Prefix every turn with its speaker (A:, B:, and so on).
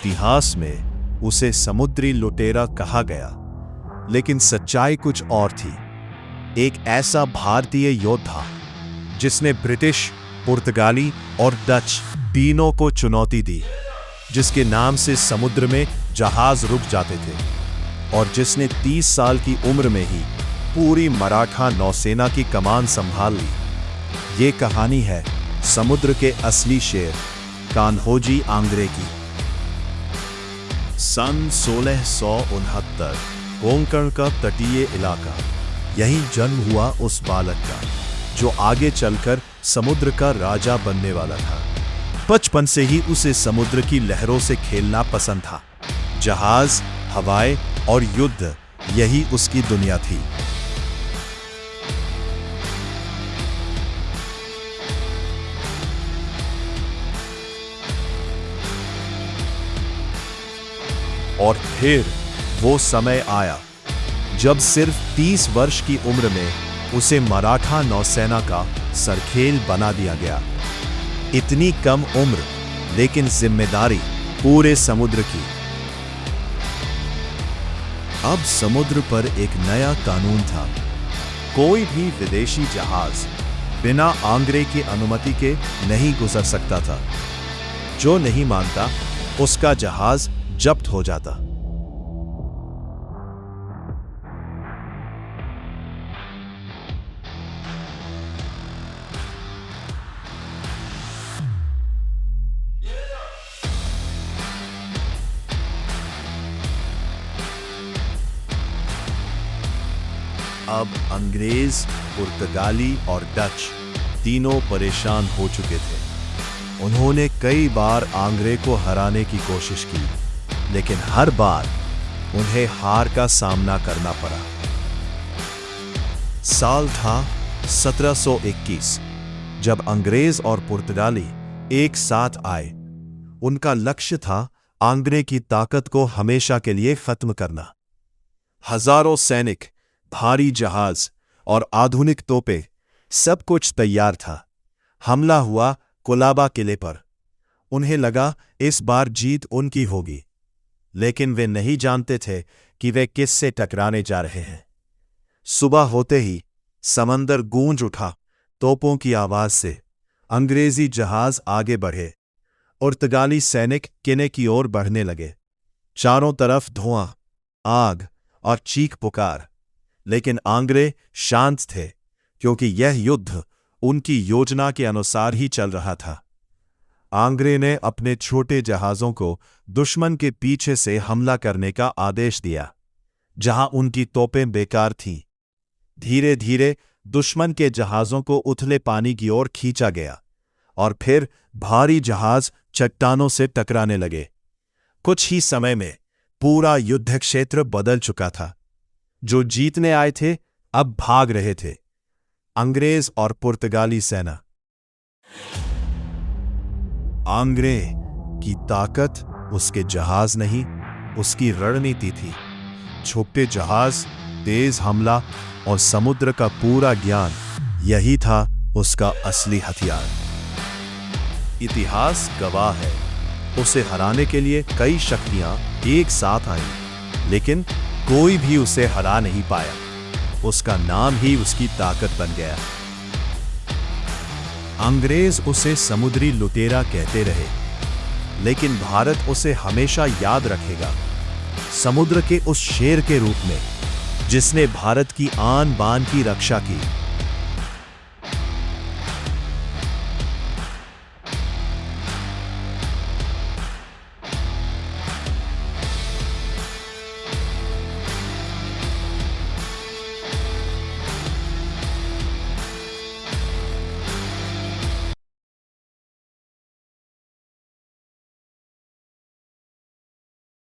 A: इतिहास में उसे समुद्री लुटेरा कहा गया, लेकिन सच्चाई कुछ और थी। एक ऐसा भारतीय योद्धा जिसने ब्रिटिश, पुर्तगाली और डच तीनों को चुनौती दी, जिसके नाम से समुद्र में जहाज रुक जाते थे और जिसने 30 साल की उम्र में ही पूरी मराठा नौसेना की कमान संभाल ली। ये कहानी है समुद्र के असली शेर कान्होजी आंग्रे की। सन 1669 कोंकण का तटीय इलाका, यहीं जन्म हुआ उस बालक का जो आगे चलकर समुद्र का राजा बनने वाला था। बचपन से ही उसे समुद्र की लहरों से खेलना पसंद था। जहाज, हवाएं और युद्ध, यही उसकी दुनिया थी। और फिर वो समय आया जब सिर्फ 30 वर्ष की उम्र में उसे मराठा नौसेना का सरखेल बना दिया गया। इतनी कम उम्र, लेकिन जिम्मेदारी पूरे समुद्र की। अब समुद्र पर एक नया कानून था। कोई भी विदेशी जहाज बिना आंग्रे की अनुमति के नहीं गुजर सकता था। जो नहीं मानता, उसका जहाज जब्त हो जाता। अब अंग्रेज, पुर्तगाली और डच तीनों परेशान हो चुके थे। उन्होंने कई बार आंग्रे को हराने की कोशिश की, लेकिन हर बार उन्हें हार का सामना करना पड़ा। साल था 1721, जब अंग्रेज और पुर्तगाली एक साथ आए। उनका लक्ष्य था आंग्रे की ताकत को हमेशा के लिए खत्म करना। हजारों सैनिक, भारी जहाज और आधुनिक तोपें, सब कुछ तैयार था। हमला हुआ कोलाबा किले पर। उन्हें लगा इस बार जीत उनकी होगी, लेकिन वे नहीं जानते थे कि वे किससे टकराने जा रहे हैं। सुबह होते ही समंदर गूंज उठा तोपों की आवाज से। अंग्रेजी जहाज आगे बढ़े। पुर्तगाली सैनिक किले की ओर बढ़ने लगे। चारों तरफ धुआं, आग और चीख पुकार। लेकिन आंग्रे शांत थे, क्योंकि यह युद्ध उनकी योजना के अनुसार ही चल रहा था। आंग्रे ने अपने छोटे जहाजों को दुश्मन के पीछे से हमला करने का आदेश दिया, जहां उनकी तोपें बेकार थीं। धीरे धीरे दुश्मन के जहाजों को उथले पानी की ओर खींचा गया और फिर भारी जहाज चट्टानों से टकराने लगे। कुछ ही समय में पूरा युद्ध क्षेत्र बदल चुका था। जो जीतने आए थे अब भाग रहे थे, अंग्रेज और पुर्तगाली सेना। आंग्रे की ताकत उसके जहाज नहीं, उसकी रणनीति थी। छोटे जहाज, तेज हमला और समुद्र का पूरा ज्ञान, यही था उसका असली हथियार। इतिहास गवाह है, उसे हराने के लिए कई शक्तियां एक साथ आईं, लेकिन कोई भी उसे हरा नहीं पाया। उसका नाम ही उसकी ताकत बन गया। अंग्रेज उसे समुद्री लुटेरा कहते रहे, लेकिन भारत उसे हमेशा याद रखेगा समुद्र के उस शेर के रूप में, जिसने भारत की आन बान की रक्षा की।